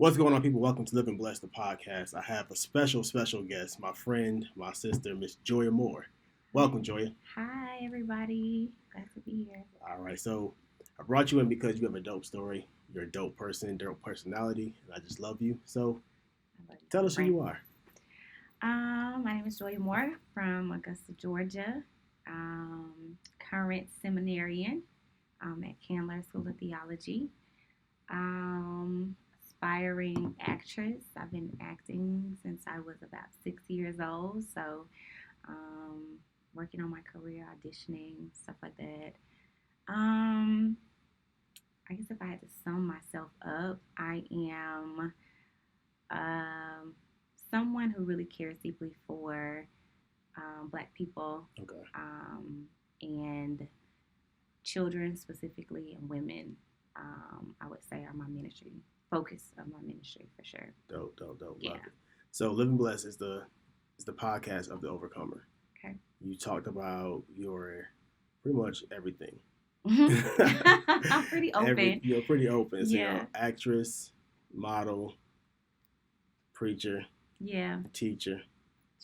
What's going on, people? Welcome to Live and Bless, the podcast. I have a special guest, my friend, my sister, Miss Joya Moore. Welcome, Joya. Hi, everybody. Glad to be here. All right, so I brought you in because you have a dope story. You're a dope person, dope personality, and I just love you. So tell us who you are. My name is Joya Moore from Augusta, Georgia. Current seminarian at Candler School of Theology. Aspiring actress. I've been acting since I was about 6 years old. So, working on my career, auditioning, stuff like that. I guess if I had to sum myself up, I am someone who really cares deeply for Black people Okay. and children specifically and women. I would say are my ministry focus of my ministry for sure. Dope. Yeah. Love it. So Live and Bless is the podcast of the overcomer. Okay. You talked about your pretty much everything. I'm pretty open. You're pretty open. So Yeah. you're an actress, model, preacher, Yeah. teacher.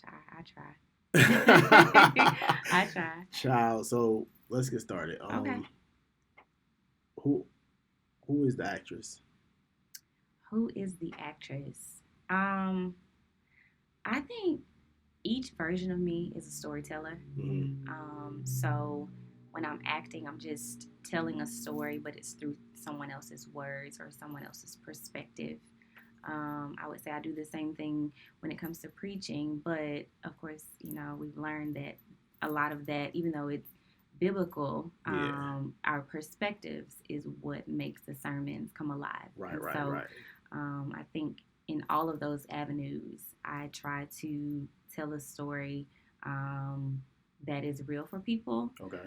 I try. I try. Child. So let's get started. Okay. Who is the actress? Who is the actress? I think each version of me is a storyteller. Mm-hmm. So when I'm acting, I'm just telling a story, but it's through someone else's words or someone else's perspective. I would say I do the same thing when it comes to preaching, but of course, we've learned that a lot of that, even though it's biblical, our perspectives is what makes the sermons come alive. Right. I think in all of those avenues, I try to tell a story that is real for people. Okay.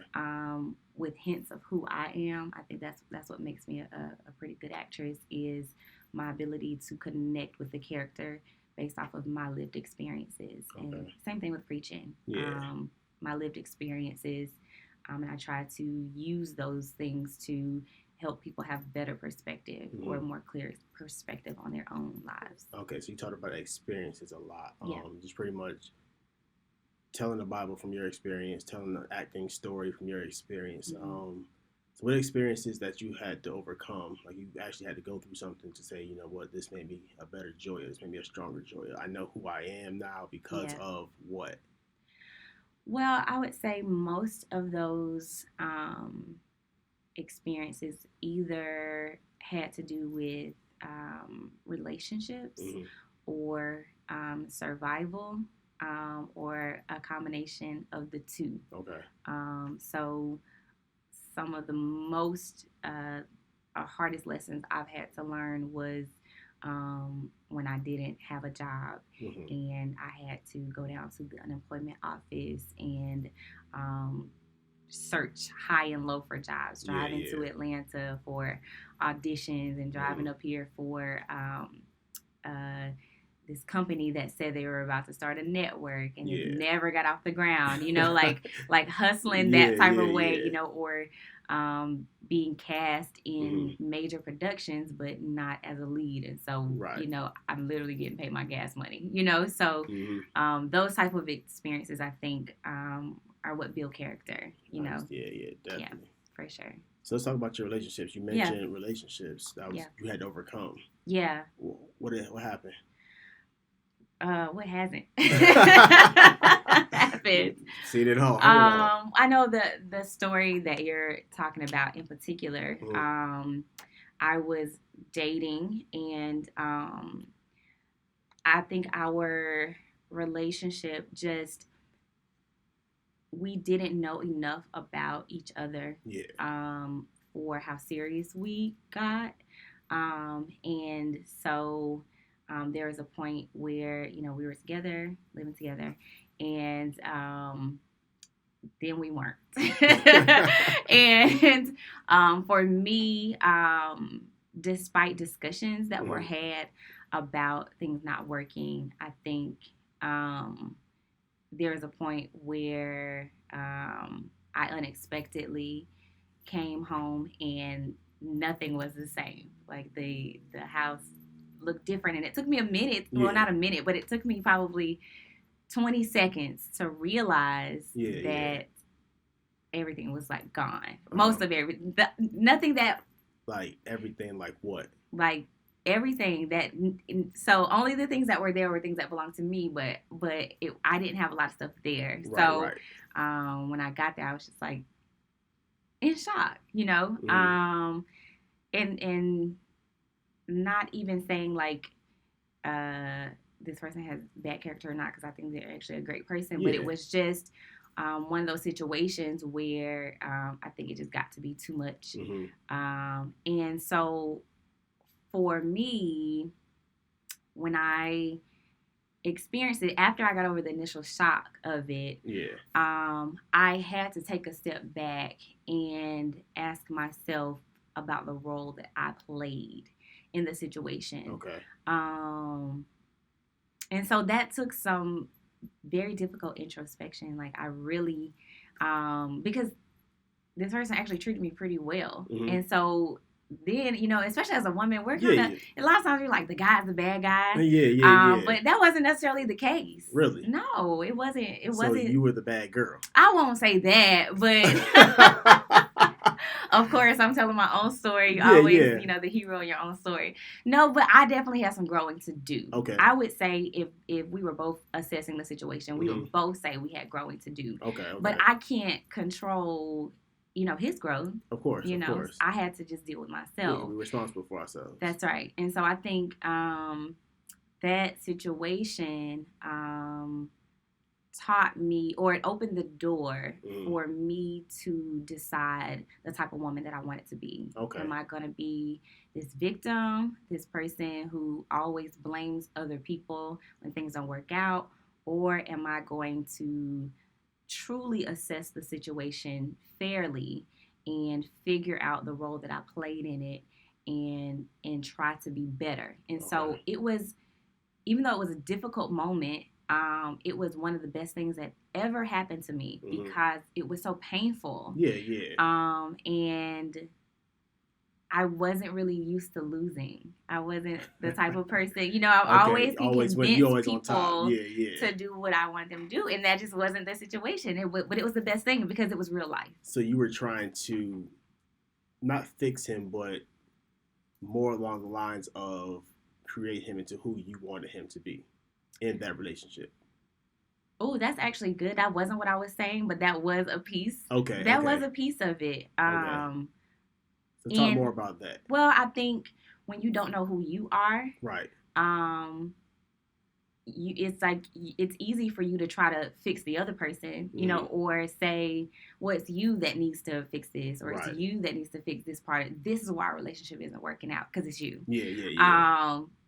With hints of who I am. I think that's what makes me a pretty good actress is my ability to connect with the character based off of my lived experiences. Okay. And same thing with preaching. Yeah. My lived experiences, and I try to use those things to help people have better perspective or more clear perspective on their own lives. Okay, so you talked about experiences a lot. Yeah. Just pretty much telling the Bible from your experience, telling the acting story from your experience. Mm-hmm. So what experiences that you had to overcome? Like you actually had to go through something to say, you know what, this may be a better Joya, this may be a stronger Joya. I know who I am now because of what? Well, I would say most of those experiences either had to do with relationships or survival or a combination of the two. Okay. So some of the most hardest lessons I've had to learn was when I didn't have a job and I had to go down to the unemployment office and search high and low for jobs, driving to Atlanta for auditions and driving up here for this company that said they were about to start a network and it never got off the ground, like hustling that type of way, or being cast in major productions but not as a lead. And so, I'm literally getting paid my gas money, so those type of experiences I think are what build character, Yeah, definitely. Yeah, for sure. So let's talk about your relationships. You mentioned relationships that you had to overcome. Yeah. What happened? What hasn't happened? Seen it all. I know the story that you're talking about in particular. I was dating, and I think our relationship we didn't know enough about each other for how serious we got, and so. There was a point where, we were together, living together, and then we weren't. And for me, despite discussions that were had about things not working, I think there was a point where I unexpectedly came home and nothing was the same. Like the house look different. And it took me a minute, well, not a minute, but it took me probably 20 seconds to realize that everything was like gone. Most of everything. Nothing that. Like everything, like what? Like everything that. So only the things that were there were things that belonged to me, but I didn't have a lot of stuff there. Right, so when I got there, I was just like in shock, you know. And not even saying like this person has bad character or not, because I think they're actually a great person. But it was just one of those situations where I think it just got to be too much. And so for me, when I experienced it, after I got over the initial shock of it, I had to take a step back and ask myself about the role that I played in the situation. Okay. And so that took some very difficult introspection. Like I really, because this person actually treated me pretty well. And so then, you know, especially as a woman, we're kind of, a lot of times you're like, the guy's the bad guy. But that wasn't necessarily the case. Really? No, it wasn't. So you were the bad girl. I won't say that, but of course, I'm telling my own story. You always, you know, the hero in your own story. No, but I definitely have some growing to do. Okay. I would say if we were both assessing the situation, we would both say we had growing to do. Okay. But I can't control, you know, his growth. Of course, you know, I had to just deal with myself. Yeah, we're responsible for ourselves. That's right. And so I think that situation taught me, or it opened the door for me to decide the type of woman that I wanted to be. Okay. Am I going to be this victim, this person who always blames other people when things don't work out? Or am I going to truly assess the situation fairly and figure out the role that I played in it and try to be better? And so it was, even though it was a difficult moment, it was one of the best things that ever happened to me because it was so painful. And I wasn't really used to losing. I wasn't the type of person, you know, I always can convince people to do what I want them to do. And that just wasn't the situation. But it was the best thing because it was real life. So you were trying to not fix him, but more along the lines of create him into who you wanted him to be in that relationship. Oh, that's actually good. That wasn't what I was saying, but that was a piece. Okay. That was a piece of it. So talk more about that. Well, I think when you don't know who you are, right. It's like it's easy for you to try to fix the other person, you know, or say, well, it's you that needs to fix this, or it's you that needs to fix this part. This is why our relationship isn't working out because it's you.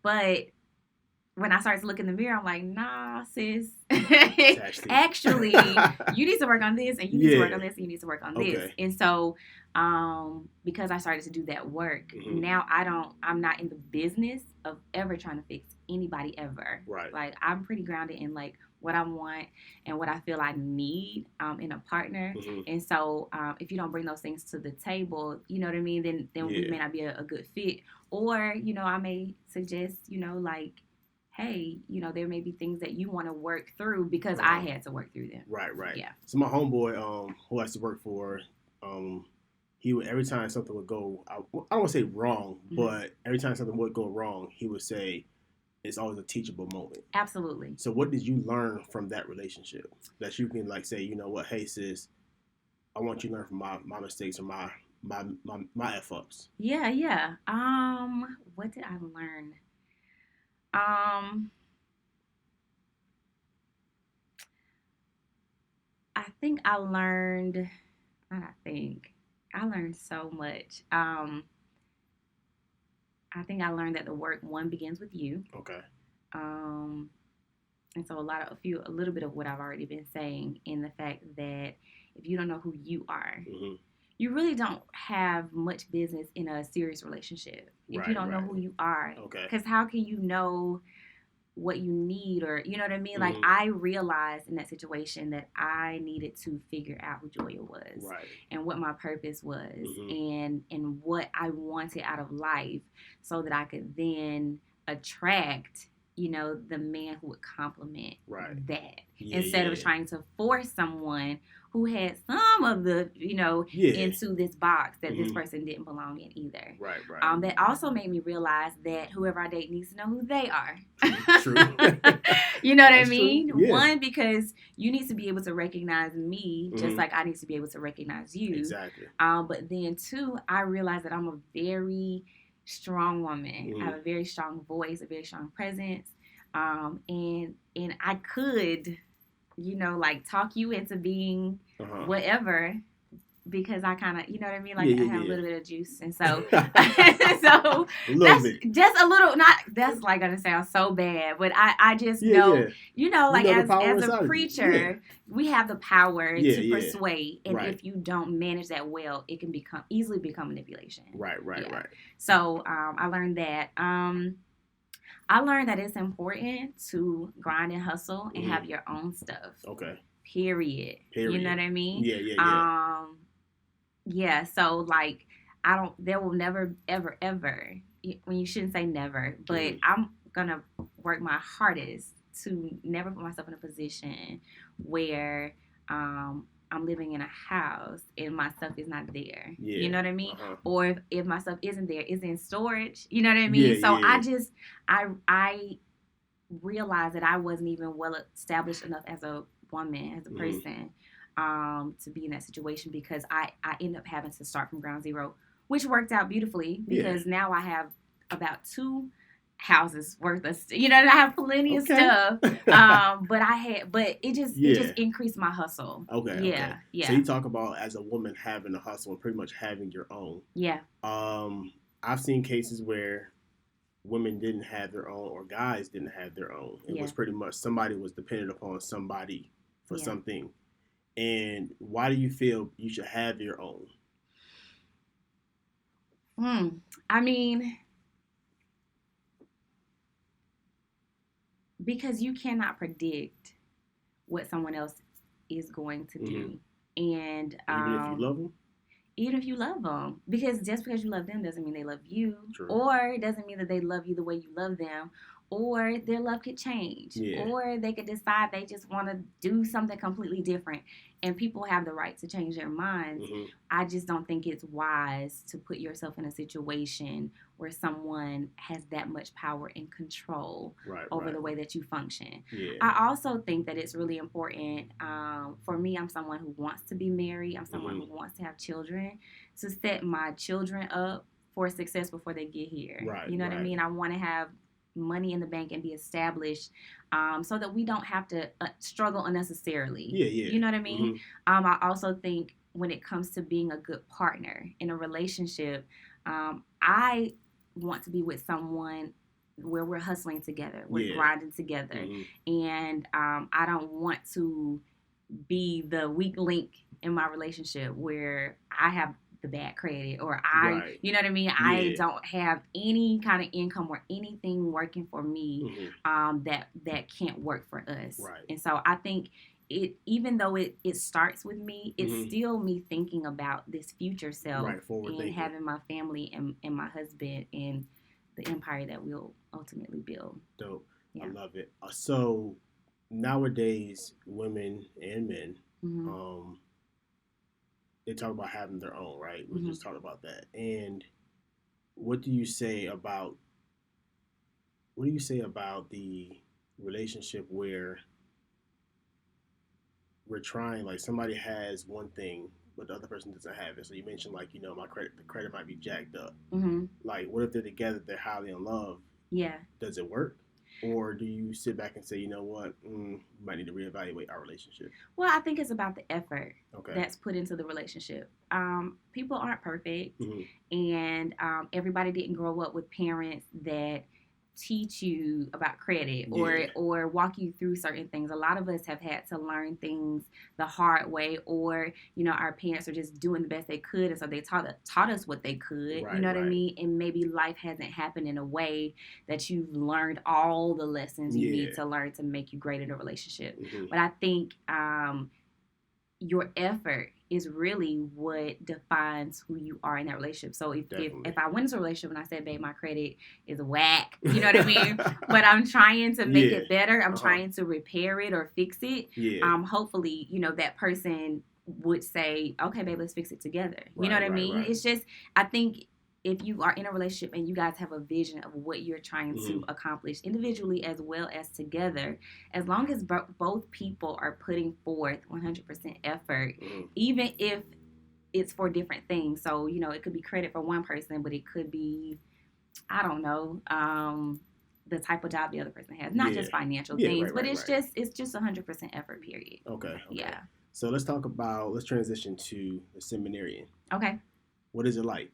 But when I started to look in the mirror, I'm like, nah, sis. Actually, you need to work on this, and you need to work on this, and you need to work on this. And so, because I started to do that work, now I'm not in the business of ever trying to fix anybody ever. Right. Like, I'm pretty grounded in, like, what I want and what I feel I need in a partner. And so, if you don't bring those things to the table, you know what I mean, then we may not be a good fit. Or, you know, I may suggest, you know, like, hey, you know, there may be things that you want to work through because I had to work through them. Right. Yeah. So my homeboy, who I used to work for, he would, every time something would go, I don't want to say wrong, but every time something would go wrong, he would say, it's always a teachable moment. Absolutely. So what did you learn from that relationship that you can like say, you know what, hey sis, I want you to learn from my mistakes or my F ups. Yeah. What did I learn? I learned so much. I think I learned that the work begins with you. Okay. And so a little bit of what I've already been saying in the fact that if you don't know who you are, you really don't have much business in a serious relationship if you don't know who you are. Okay. Because how can you know what you need, or you know what I mean? Like, I realized in that situation that I needed to figure out who Joya was, and what my purpose was, and what I wanted out of life, so that I could then attract, the man who would complement that, Yeah, instead of trying to force someone who had some of the, into this box that this person didn't belong in either. Right. That also made me realize that whoever I date needs to know who they are. True. You know what I mean? Yeah. One, because you need to be able to recognize me just like I need to be able to recognize you. Exactly. But then two, I realized that I'm a very strong woman. I have a very strong voice, a very strong presence. And I could, like talk you into being whatever, because I kind of, you know what I mean? Like I have a little bit of juice. And so, so that's just a little, that's like going to sound so bad, but I just know, like as a preacher, we have the power to persuade. And if you don't manage that well, it can easily become manipulation. Right. So, I learned that, I learned that it's important to grind and hustle and have your own stuff. Okay. Period. You know what I mean? Yeah. Yeah. So like, there will never, ever, ever, when you shouldn't say never, but I'm going to work my hardest to never put myself in a position where, I'm living in a house and my stuff is not there. You know what I mean? Or if my stuff isn't there, it's in storage. You know what I mean? I realized that I wasn't even well established enough as a woman, as a person, to be in that situation, because I ended up having to start from ground zero, which worked out beautifully, because now I have about 2 houses worth of, I have plenty of stuff. But it just increased my hustle. Okay. Yeah. So you talk about, as a woman, having a hustle and pretty much having your own. Yeah. I've seen cases where women didn't have their own, or guys didn't have their own. It was pretty much somebody was dependent upon somebody for something. And why do you feel you should have your own? I mean, because you cannot predict what someone else is going to do. And even if you love them? Even if you love them. Because just because you love them doesn't mean they love you. True. Or it doesn't mean that they love you the way you love them. Or their love could change. Or they could decide they just want to do something completely different. And people have the right to change their minds. I just don't think it's wise to put yourself in a situation where someone has that much power and control over the way that you function. I also think that it's really important, for me, I'm someone who wants to be married. I'm someone who wants to have children, to set my children up for success before they get here. You know what I mean? I want to have money in the bank and be established, so that we don't have to struggle unnecessarily. You know what I mean? I also think when it comes to being a good partner in a relationship, I want to be with someone where we're hustling together, we're grinding together, and I don't want to be the weak link in my relationship where I have the bad credit, or you know what I mean? I don't have any kind of income or anything working for me, that can't work for us. And so I think even though it starts with me, it's still me thinking about this future self, and having my family and my husband and the empire that we'll ultimately build. Dope. I love it. So nowadays, women and men, they talk about having their own, right? We just talked about that. And what do you say about the relationship where we're trying, like somebody has one thing but the other person doesn't have it? So you mentioned, like, the credit might be jacked up. Like, what if they're together, they're highly in love? Does it work? Or do you sit back and say, you know what, we might need to reevaluate our relationship? Well, I think it's about the effort that's put into the relationship. People aren't perfect, and everybody didn't grow up with parents that teach you about credit or walk you through certain things. A lot of us have had to learn things the hard way, or our parents are just doing the best they could, and so they taught us what they could. You know what I mean? And maybe life hasn't happened in a way that you've learned all the lessons you need to learn to make you great in a relationship. But I think your effort is really what defines who you are in that relationship. So if I went into a relationship and I said, babe, my credit is whack, you know what I mean? But I'm trying to make it better. I'm trying to repair it or fix it. Yeah. Hopefully, that person would say, okay, babe, let's fix it together. You know what I mean? Right. It's just, I think if you are in a relationship and you guys have a vision of what you're trying to accomplish individually as well as together, as long as both people are putting forth 100% effort, even if it's for different things. So, it could be credit for one person, but it could be, I don't know, the type of job the other person has. Not just financial things, but it's just 100% effort, period. Okay. Yeah. So let's transition to the seminarian. Okay. What is it like?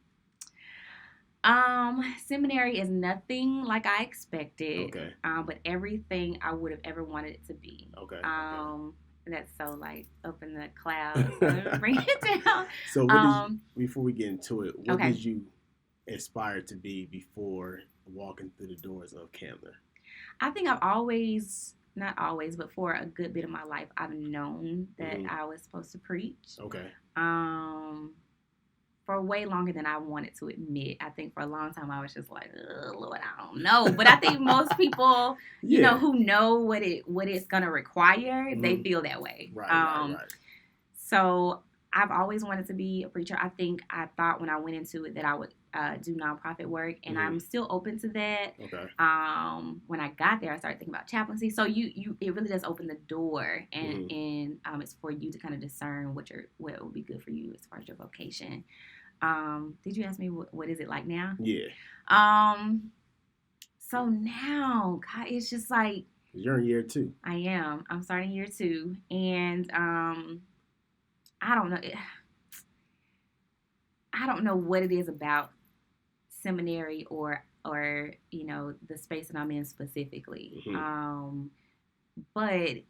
Seminary is nothing like I expected. Okay. But everything I would have ever wanted it to be. Okay. That's so like up in the clouds. Bring it down. So what before we get into it, what did you aspire to be before walking through the doors of Candler? I think I've always, not always, but for a good bit of my life, I've known that I was supposed to preach. Okay. For way longer than I wanted to admit. I think for a long time I was just like, Lord, I don't know. But I think most people, who know what it's gonna require, they feel that way. Right. So I've always wanted to be a preacher. I thought when I went into it that I would do nonprofit work, and I'm still open to that. Okay. When I got there, I started thinking about chaplaincy. So it really does open the door, and it's for you to kind of discern what would be good for you as far as your vocation. Did you ask me what is it like now? Yeah. So now, God, it's just like you're in year 2. I am. I'm starting year 2, and I don't know. I don't know what it is about seminary or the space that I'm in specifically. But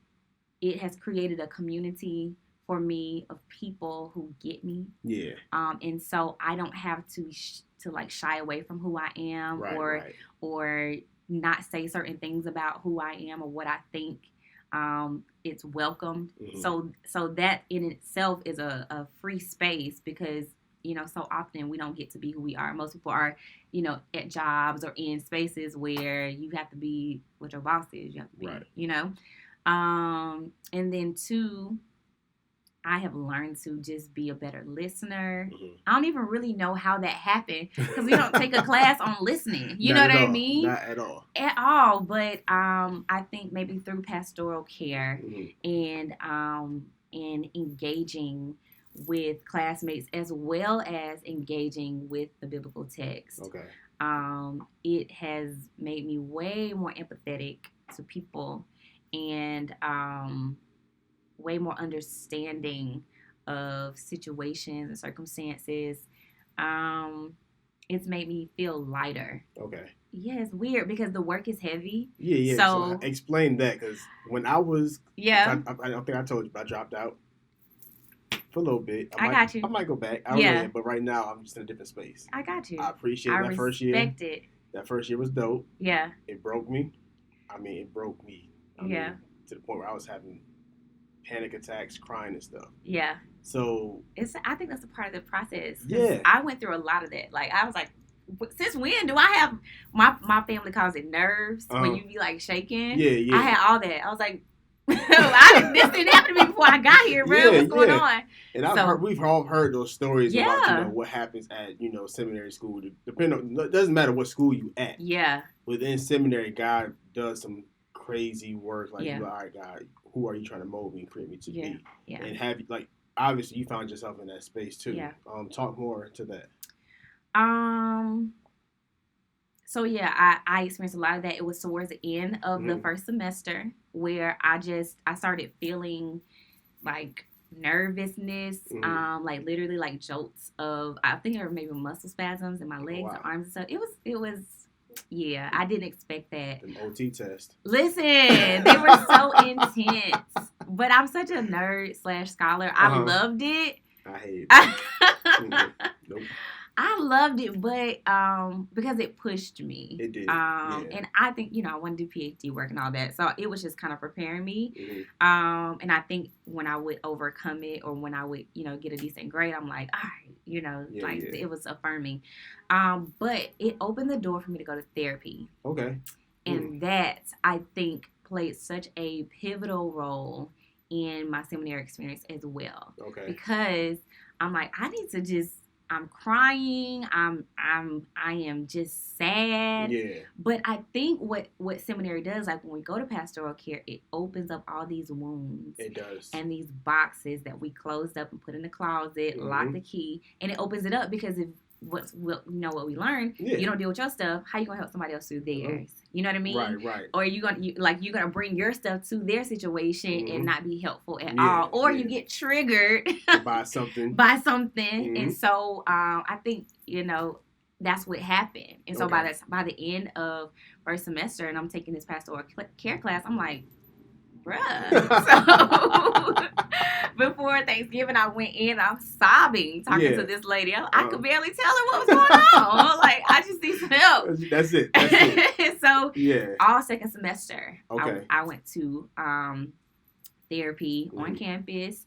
it has created a community for me of people who get me. Yeah. And so I don't have to shy away from who I am or not say certain things about who I am or what I think. It's welcomed. So that in itself is a free space because, so often we don't get to be who we are. Most people are, at jobs or in spaces where you have to be what your boss is. You have to be, and then 2, I have learned to just be a better listener. I don't even really know how that happened because we don't take a class on listening. You know what I mean? Not at all. At all. But I think maybe through Pastoral Care and engaging with classmates as well as engaging with the biblical text. Okay. It has made me way more empathetic to people and way more understanding of situations and circumstances. It's made me feel lighter. Okay. Yeah, it's weird because the work is heavy. Yeah. So explain that because when I was, I don't think I told you, but I dropped out for a little bit. I got you. I might go back. I don't know, but right now I'm just in a different space. I got you. I appreciate that first year. I respect it. That first year was dope. Yeah. It broke me. It broke me. To the point where I was having panic attacks, crying and stuff. Yeah. So I think that's a part of the process. Yeah. I went through a lot of that. Like I was like, since when do I have my family calls it nerves when you be like shaking? Yeah. I had all that. I was like, this didn't happen to me before I got here, bro. What's going on? And we've all heard those stories about what happens at seminary school. It doesn't matter what school you at. Yeah. Within seminary, God does some crazy work. Like you're like, all right, God, who are you trying to mold me and create me to be? Yeah. And have obviously you found yourself in that space too. Yeah. Talk more to that. So I experienced a lot of that. It was towards the end of the first semester where I started feeling like nervousness, like literally like jolts of, I think there were maybe muscle spasms in my legs and arms and stuff. It was, I didn't expect that. An OT test. Listen, they were so intense. But I'm such a nerd / scholar. I loved it. I hate it. Nope. I loved it, but because it pushed me. It did. And I think, I want to do PhD work and all that. So it was just kind of preparing me. And I think when I would overcome it or when I would, get a decent grade, I'm like, all right, it was affirming. But it opened the door for me to go to therapy. Okay. And that, I think, played such a pivotal role in my seminary experience as well. Okay. Because I'm like, I need to I'm crying. I am just sad. Yeah. But I think what seminary does, like when we go to pastoral care, it opens up all these wounds. It does. And these boxes that we closed up and put in the closet, lock the key, and it opens it up because if what we learned, you don't deal with your stuff, how you gonna help somebody else through theirs? You know what I mean? Right. Or you're gonna bring your stuff to their situation and not be helpful at all, or you get triggered by something. And so I think that's what happened. And so by the end of first semester, and I'm taking this pastoral care class, I'm like, bruh. So before Thanksgiving, I went in, I'm sobbing, talking to this lady. I could barely tell her what was going on. Like, I just need some help. That's it. So, all second semester, I went to therapy on campus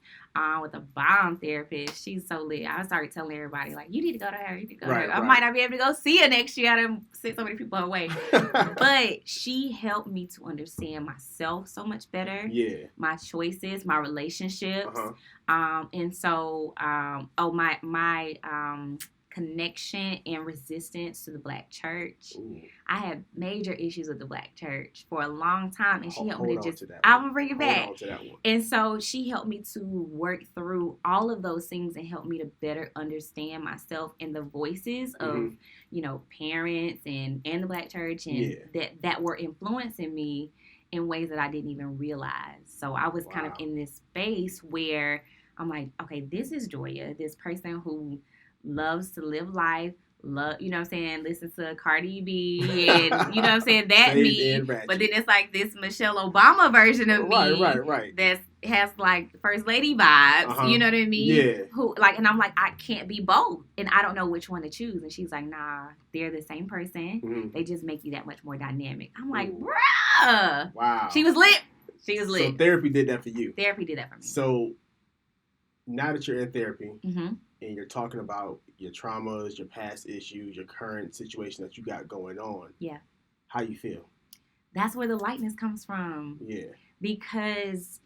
with a bomb therapist. She's so lit. I started telling everybody, like, you need to go to her. You need to go to her. I might not be able to go see her next year. I done sent so many people away. But she helped me to understand myself so much better. Yeah. My choices, my relationships. And so, my connection and resistance to the Black church. Ooh. I had major issues with the Black church for a long time, and she helped me to I'm gonna bring it back. And so she helped me to work through all of those things and help me to better understand myself and the voices of parents and the Black church and that were influencing me in ways that I didn't even realize. So I was kind of in this space where I'm like, okay, this is Joya, this person who loves to live life, listen to Cardi B and, that me. But then it's like this Michelle Obama version of me. Right. That has like First Lady vibes, you know what I mean? Yeah. And I'm like, I can't be both. And I don't know which one to choose. And she's like, nah, they're the same person. Mm-hmm. They just make you that much more dynamic. I'm like, bruh. Wow. She was lit. So therapy did that for you. Therapy did that for me. So now that you're in therapy, and you're talking about your traumas, your past issues, your current situation that you got going on. Yeah. How you feel? That's where the lightness comes from. Yeah. Because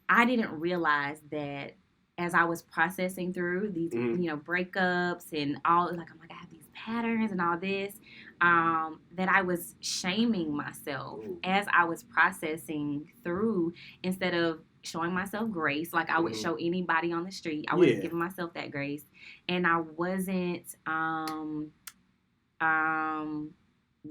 I didn't realize that as I was processing through these, breakups and all, I'm like, I have these patterns and all this, that I was shaming myself as I was processing through instead of showing myself grace like I would show anybody on the street. I wasn't giving myself that grace, and I wasn't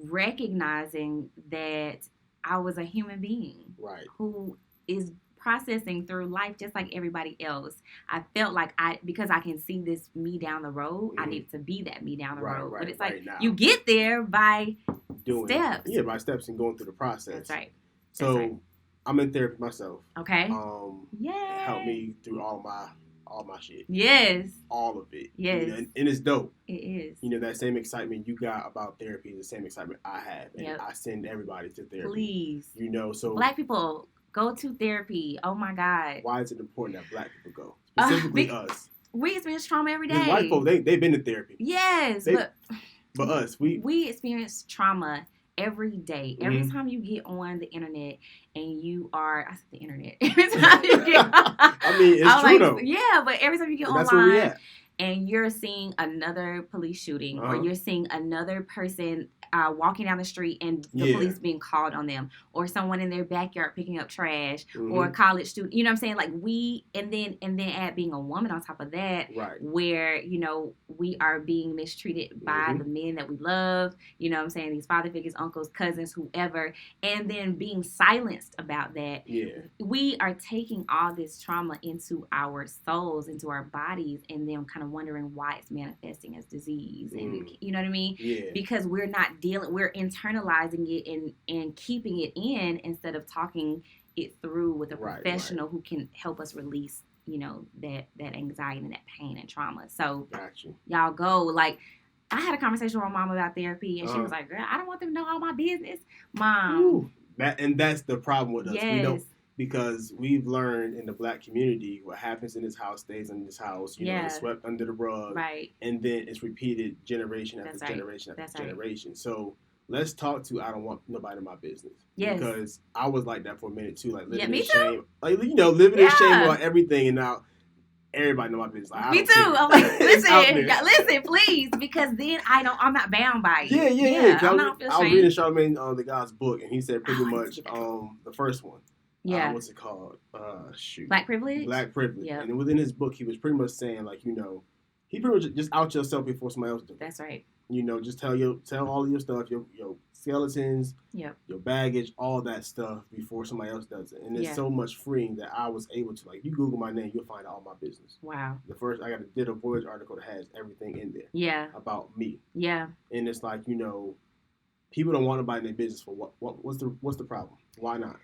recognizing that I was a human being who is processing through life just like everybody else. I felt like because I can see this me down the road, I need to be that me down the road. But it's like you get there by doing steps. Yeah, by steps and going through the process. That's right. So I'm in therapy myself. Okay. Help me through all my shit. Yes. All of it. Yes. And it's dope. It is. That same excitement you got about therapy is the same excitement I have. And I send everybody to therapy. Please. So Black people, go to therapy. Oh my God. Why is it important that Black people go? Specifically us. We experience trauma every day. White folks, they've been to therapy. Yes. But us, we experience trauma every day. Every time you get on the internet and you are, I said the internet. Every time you get I mean, it's true though. Yeah, but every time you get online and you're seeing another police shooting or you're seeing another person walking down the street and the police being called on them, or someone in their backyard picking up trash, or a college student, you know what I'm saying? Like and then add being a woman on top of that, where, we are being mistreated by the men that we love, you know what I'm saying? These father figures, uncles, cousins, whoever, and then being silenced about that. Yeah. We are taking all this trauma into our souls, into our bodies, and then kind of wondering why it's manifesting as disease. And you know what I mean? Yeah. Because we're internalizing it and keeping it in instead of talking it through with a professional who can help us release you know, that anxiety and that pain and trauma. So gotcha. Y'all go. Like, I had a conversation with my mom about therapy, and she was like, girl, I don't want them to know all my business. Mom. Ooh, that's the problem with us. Yes. We don't, because we've learned in the Black community, what happens in this house stays in this house. You know, it's swept under the rug. Right. And then it's repeated generation after generation after generation. So let's talk to I don't want nobody in my business. Yes. Because I was like that for a minute too. Like living in shame. Like, you know, living in shame about everything, and now everybody know my business. Like, me too. I'm like, listen, please, because then I'm not bound by it. Yeah. I was reading Charlamagne the God's book, and he said pretty much the first one. Yeah. What's it called? Black privilege. Black privilege. Yep. And within his book, he was pretty much saying, like, you know, he pretty much just out yourself before somebody else does. That's right. You know, just tell all of your stuff, your skeletons, your baggage, all that stuff before somebody else does it. And it's so much freeing that I was able to, like, you Google my name, you'll find all my business. Wow. I did a Voyage article that has everything in there. Yeah. About me. Yeah. And it's like, you know, people don't want to buy their business for what's the problem? Why not?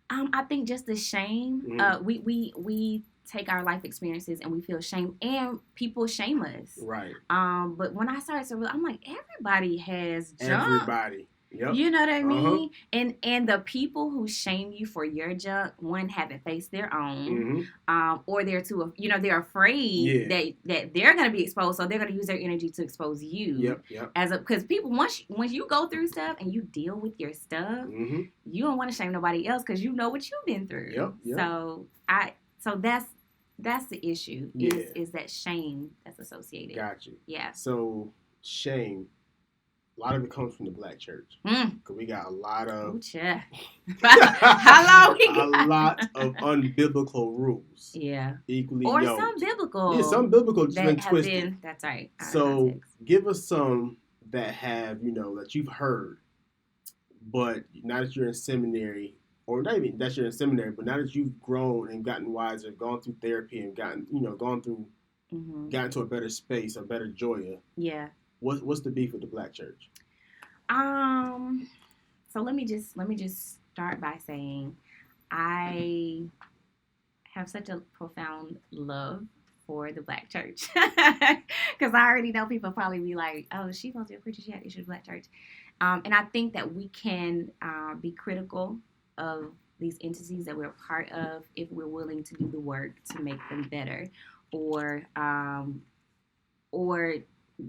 I think just the shame. Mm-hmm. We take our life experiences and we feel shame, and people shame us. Right. But when I started to realize, I'm like, everybody has junk. Everybody. Yep. You know what I mean? And the people who shame you for your junk, one, haven't faced their own, or they're they're afraid that they're going to be exposed, so they're going to use their energy to expose you. Yep. Because people, once you go through stuff and you deal with your stuff, you don't want to shame nobody else because you know what you've been through. Yep. So that's the issue. Is that shame that's associated. Gotcha. Yeah. So shame. A lot of it comes from the Black church. Because we got a lot of... How long we got? A lot of unbiblical rules. Yeah. Equally or yoked. Some biblical. Yeah, some biblical just been twisted. That's right. So give us some that have, you know, that you've heard, but now that you're in seminary, or not even that you're in seminary, but now that you've grown and gotten wiser, gone through therapy and gotten to a better space, a better Joya. Yeah. What's the beef with the Black church? So let me just start by saying I have such a profound love for the Black church, because I already know people probably be like, oh, she wants to be a preacher, she had issues with the Black church, and I think that we can be critical of these entities that we're a part of if we're willing to do the work to make them better, or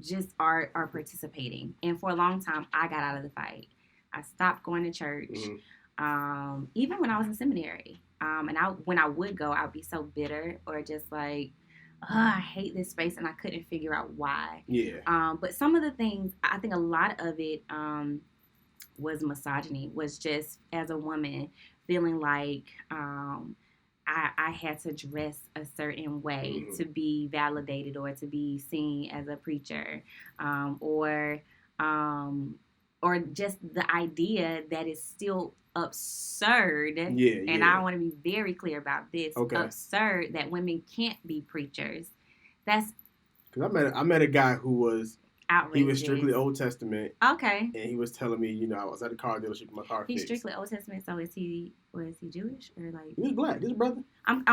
just are participating. And for a long time, I got out of the fight. I stopped going to church, even when I was in seminary. And when I would go, I'd be so bitter, or just like, oh, I hate this space, and I couldn't figure out why. Yeah. But some of the things, I think a lot of it was misogyny, was just as a woman feeling like I had to dress a certain way to be validated or to be seen as a preacher, or just the idea that is still absurd. And I want to be very clear about this. Okay. Absurd that women can't be preachers. That's because I met a guy who was outrageous. He was strictly Old Testament. Okay. And he was telling me, you know, I was at a car dealership with my car He's fixed. strictly Old Testament, so is he Jewish or like? He was Black. This brother. I'm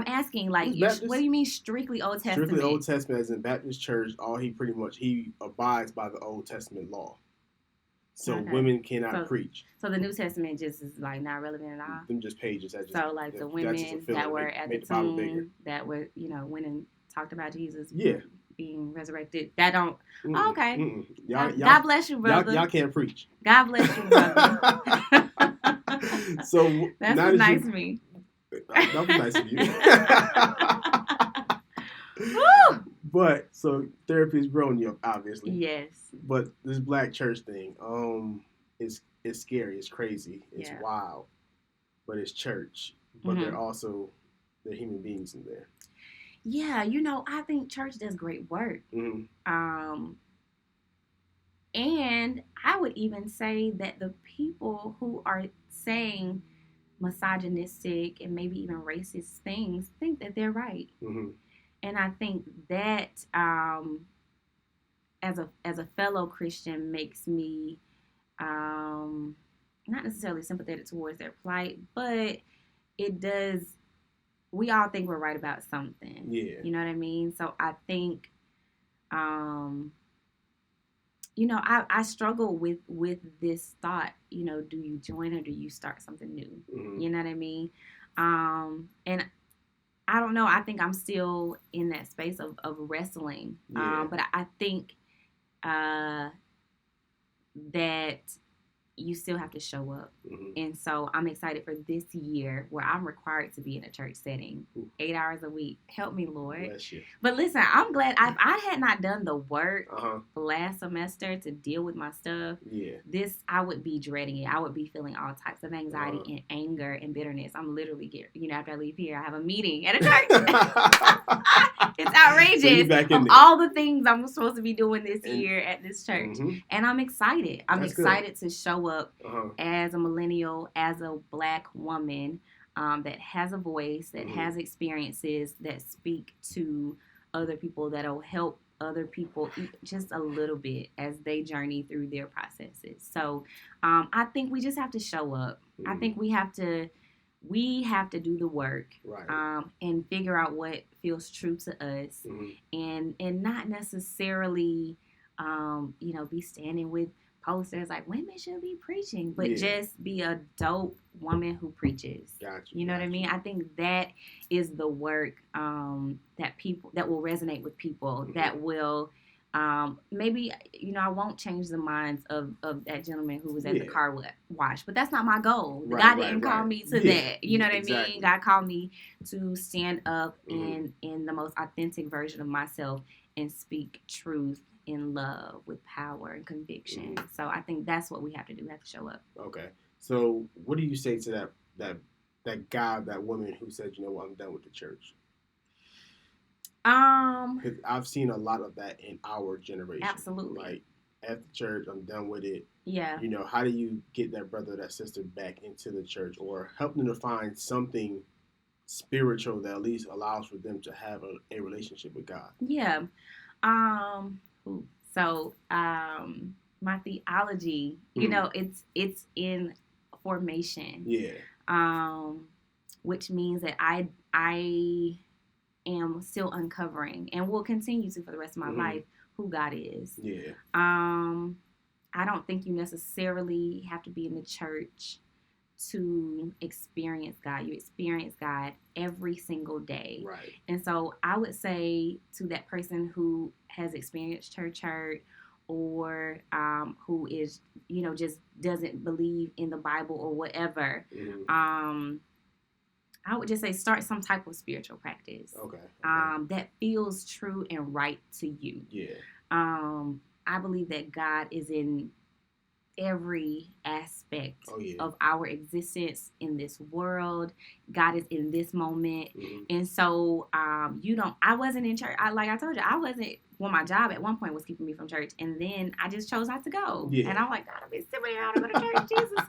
asking, like, what do you mean strictly Old Testament? Strictly Old Testament, as in Baptist church. He abides by the Old Testament law. So women cannot preach. So the New Testament just is like not relevant at all. Them just pages. So like the women that were at the tomb that were, you know, went and talked about Jesus. Yeah. Being resurrected. That don't. Oh, okay. God bless you, brother. Y'all can't preach. God bless you, brother. So that's nice of me. That was nice of you. But so therapy has grown you up, obviously. Yes. But this Black church thing, is scary. It's crazy. It's wild. But it's church. But they're human beings in there. Yeah, you know, I think church does great work. And I would even say that the people who are saying misogynistic and maybe even racist things think that they're right. And I think that as a fellow Christian makes me not necessarily sympathetic towards their plight, but it does we all think we're right about something. Yeah. You know what I mean? So I think, you know, I struggle with this thought, you know, do you join or do you start something new? Mm-hmm. You know what I mean? And I don't know. I think I'm still in that space of wrestling. Yeah. But I think that you still have to show up. Mm-hmm. And so I'm excited for this year where I'm required to be in a church setting 8 hours a week. Help me, Lord. Bless you. But listen, I'm glad I had not done the work last semester to deal with my stuff. Yeah. This, I would be dreading it. I would be feeling all types of anxiety and anger and bitterness. I'm literally after I leave here, I have a meeting at a church. It's outrageous. So all the things I'm supposed to be doing this year at this church. Mm-hmm. And I'm excited. I'm excited to show up as a millennial, as a Black woman that has a voice, that has experiences, that speak to other people, that'll help other people just a little bit as they journey through their processes. So I think we just have to show up. I think we have to do the work, right. And figure out what feels true to us, and not necessarily, be standing with posters like women should be preaching, but just be a dope woman who preaches. Gotcha, you know what I mean? I think that is the work that will resonate with people, that will maybe, I won't change the minds of that gentleman who was at the car wash, but that's not my goal. Right, God didn't call me to that. You know what I mean? God called me to stand up in the most authentic version of myself and speak truth in love with power and conviction. So I think that's what we have to do. We have to show up. Okay. So what do you say to that guy, that woman who said, you know what, I'm done with the church? Because I've seen a lot of that in our generation. Absolutely. Like, at the church, I'm done with it. Yeah. How do you get that brother or that sister back into the church, or help them to find something spiritual that at least allows for them to have a relationship with God? Yeah. So my theology, it's in formation. Yeah. Which means that I am still uncovering and will continue to for the rest of my life who God is. Yeah. I don't think you necessarily have to be in the church to experience God. You experience God every single day. Right. And so I would say to that person who has experienced church hurt, or who is, just doesn't believe in the Bible or whatever, I would just say start some type of spiritual practice. Okay. That feels true and right to you. Yeah. I believe that God is in every aspect of our existence in this world. God is in this moment. And so I wasn't in church. Like I told you, my job at one point was keeping me from church, and then I just chose not to go. Yeah. And I'm like, God, I've been sitting here, I don't go to church, Jesus.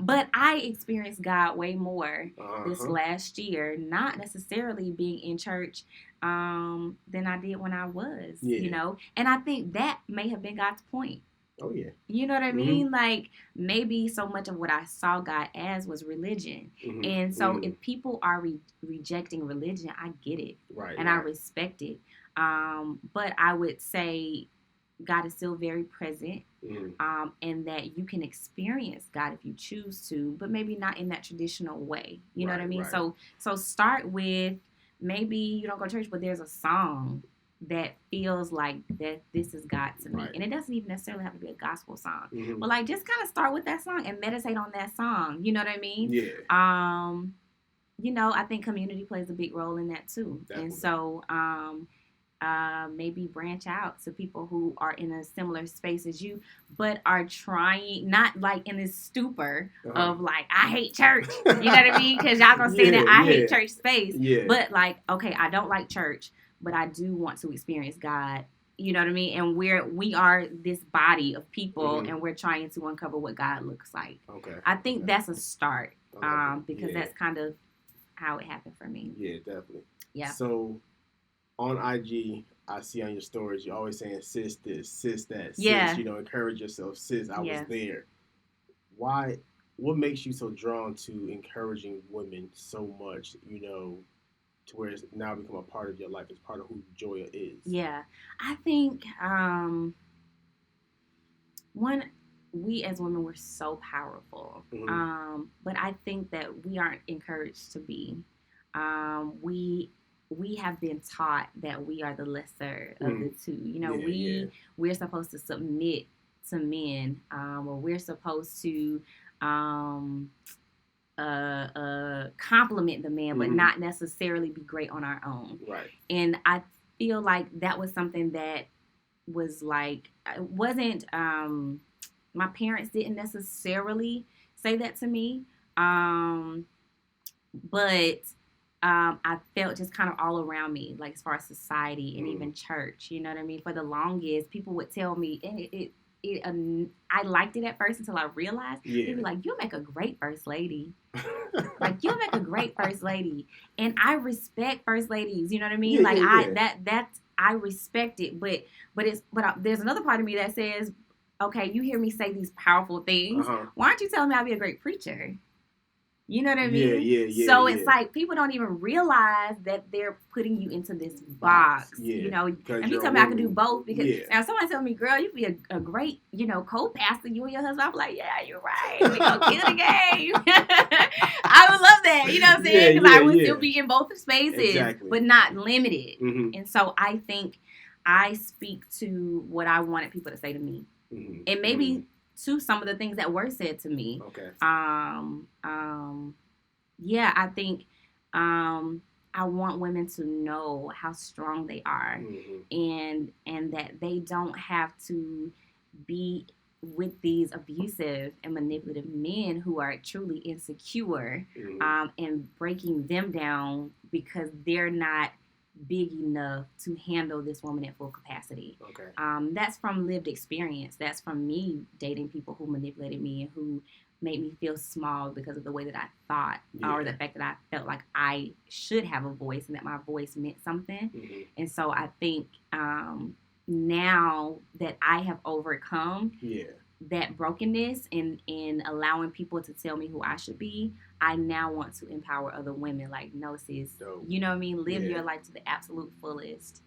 But I experienced God way more this last year, not necessarily being in church than I did when I was, And I think that may have been God's point. Oh, yeah. You know what I mean? Like, maybe so much of what I saw God as was religion. And so if people are rejecting religion, I get it. Right. And I respect it. But I would say God is still very present, and that you can experience God if you choose to, but maybe not in that traditional way. You know what I mean? Right. So start with, maybe you don't go to church, but there's a song that feels like that this is God to me. Right. And it doesn't even necessarily have to be a gospel song. But like, just kind of start with that song and meditate on that song. You know what I mean? Yeah. I think community plays a big role in that too. Definitely. And so maybe branch out to people who are in a similar space as you, but are trying, not like in this stupor of like, I hate church. You know what I mean? Because y'all gonna stay in that I hate church space. Yeah. But like, okay, I don't like church, but I do want to experience God. You know what I mean? And we are this body of people, and we're trying to uncover what God looks like. Okay. I think that's a start, because that's kind of how it happened for me. Yeah, definitely. Yeah. So on IG, I see on your stories, you're always saying, sis this, sis that, sis, encourage yourself, sis, I was there. What makes you so drawn to encouraging women so much, to where it's now become a part of your life? It's part of who Joya is. Yeah, I think we as women, we're so powerful, but I think that we aren't encouraged to be. We have been taught that we are the lesser of the two. You know, we're supposed to submit to men, or we're supposed to compliment the man, but not necessarily be great on our own. Right. And I feel like that was something that was like, it wasn't, my parents didn't necessarily say that to me, but I felt just kind of all around me, like as far as society and even church, you know what I mean? For the longest, people would tell me, and I liked it at first until I realized, they'd be like, "You'll make a great first lady." Like, you'll make a great first lady. And I respect first ladies, you know what I mean? I respect it, but there's another part of me that says, okay, you hear me say these powerful things. Why aren't you telling me I'll be a great preacher? You know what I mean? Yeah. So it's like people don't even realize that they're putting you into this box. You know, and you tell me I can do both, because now someone tell me, girl, you'd be a great, you know, co-pastor, you and your husband. I'm like, yeah, you're right. We gonna kill the game. I would love that. You know what I'm saying? Because I would still be in both spaces, but not limited. And so I think I speak to what I wanted people to say to me, and maybe to some of the things that were said to me. Okay. Yeah, I think I want women to know how strong they are, and that they don't have to be with these abusive and manipulative men who are truly insecure, and breaking them down because they're not big enough to handle this woman at full capacity. Okay. That's from lived experience. That's from me dating people who manipulated me and who made me feel small because of the way that I thought, or the fact that I felt like I should have a voice and that my voice meant something. And so I think now that I have overcome that brokenness and allowing people to tell me who I should be, I now want to empower other women. Like, no, sis, you know what I mean? Live your life to the absolute fullest.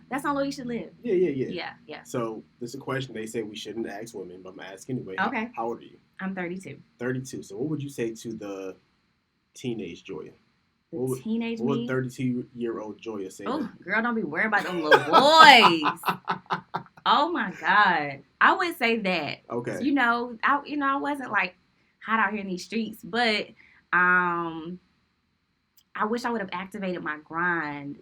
That's not how you should live. Yeah. So this is a question they say we shouldn't ask women, but I'm gonna ask anyway. Okay. How old are you? I'm 32. 32. So what would you say to the teenage Joya? What would 32-year-old Joya say? Oh, girl, don't be worried about them little boys. Oh my God, I would say that. Okay. You know, I wasn't like hot out here in these streets, but I wish I would have activated my grind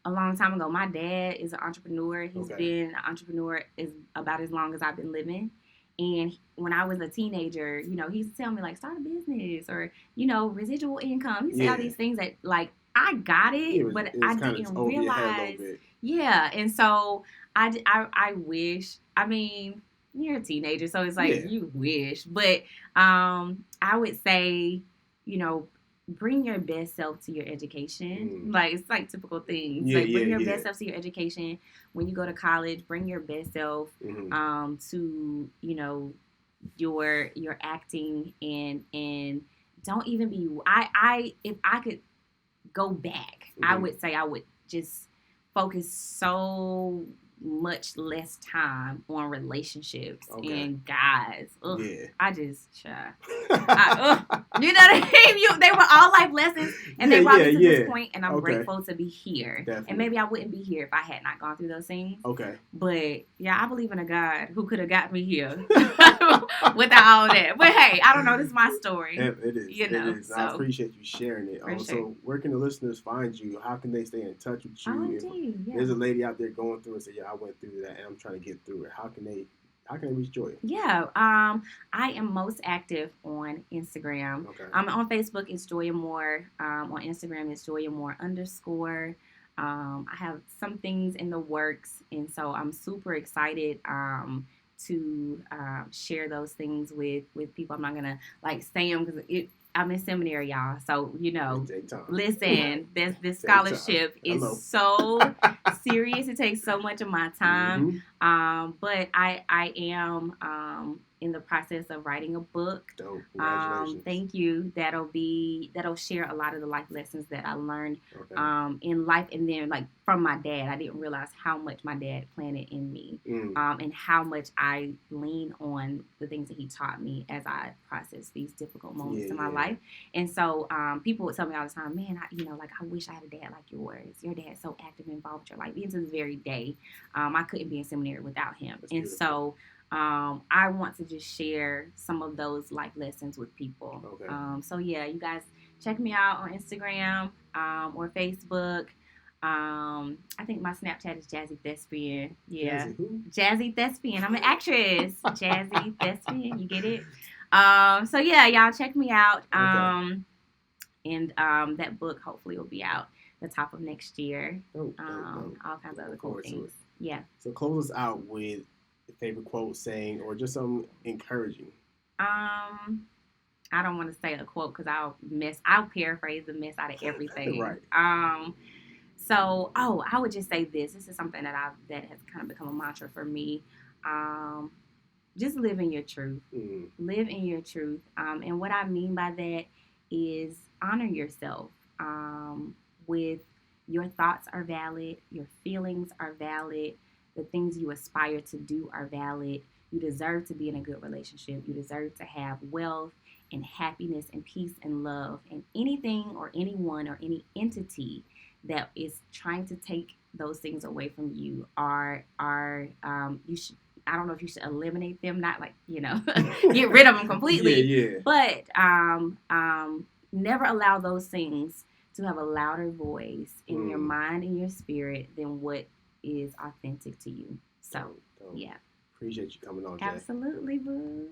a long time ago. My dad is an entrepreneur. He's been an entrepreneur about as long as I've been living. And when I was a teenager, you know, he used to tell me, like, start a business or, you know, residual income. He said all these things that, like, I got it, but I didn't realize. Yeah, and so I wish. I mean, you're a teenager, so it's like you wish. But I would say, you know, bring your best self to your education. Like, it's like typical things. Bring your best self to your education. When you go to college, bring your best self to, you know, your acting, and don't even be. If I could go back, I would say I would just focus so much less time on relationships and guys. I just shy. You know what I mean? They were all life lessons, and they brought me to this point, and I'm grateful to be here. Definitely. And maybe I wouldn't be here if I had not gone through those things. Okay. But yeah, I believe in a God who could have got me here without all that. But hey, I don't know. This is my story. It is. You know, it is. So. I appreciate you sharing it. So where can the listeners find you? How can they stay in touch with you? There's a lady out there going through it, say, I went through that and I'm trying to get through it. How can they reach Joya? Yeah, I am most active on Instagram. Okay. On Facebook, it's Joya Moore. On Instagram, it's Joya Moore _. I have some things in the works, and so I'm super excited to share those things with people. I'm not gonna like say them because I'm in seminary, y'all. So, you know, listen, this scholarship is so serious. It takes so much of my time. But I am in the process of writing a book. Dope. Congratulations. Thank you. That'll share a lot of the life lessons that I learned in life, and then like from my dad. I didn't realize how much my dad planted in me, and how much I lean on the things that he taught me as I process these difficult moments in my life. And so people would tell me all the time, man, I wish I had a dad like yours. Your dad's so active and involved with your life. Even to this very day, I couldn't be in seminary without him. That's and beautiful. So I want to just share some of those life lessons with people. Okay. So yeah, you guys check me out on Instagram or Facebook. I think my Snapchat is Jazzy Thespian. Yeah. Jazzy Thespian. I'm an actress. Jazzy Thespian. You get it? So yeah, y'all check me out. And that book hopefully will be out the top of next year. All kinds of other cool things. Yeah. So close us out with a favorite quote, saying, or just something encouraging. I don't want to say a quote because I'll paraphrase the mess out of everything. Right. So, I would just say this. This is something that has kind of become a mantra for me. Just live in your truth. Mm-hmm. Live in your truth. And what I mean by that is honor yourself. With your thoughts are valid. Your feelings are valid. The things you aspire to do are valid. You deserve to be in a good relationship. You deserve to have wealth and happiness and peace and love. And anything or anyone or any entity that is trying to take those things away from you you should. I don't know if you should eliminate them, not like, get rid of them completely. Yeah. But never allow those things to have a louder voice in your mind and your spirit than what is authentic to you. So, yeah. Appreciate you coming on, Jay. Absolutely, boo.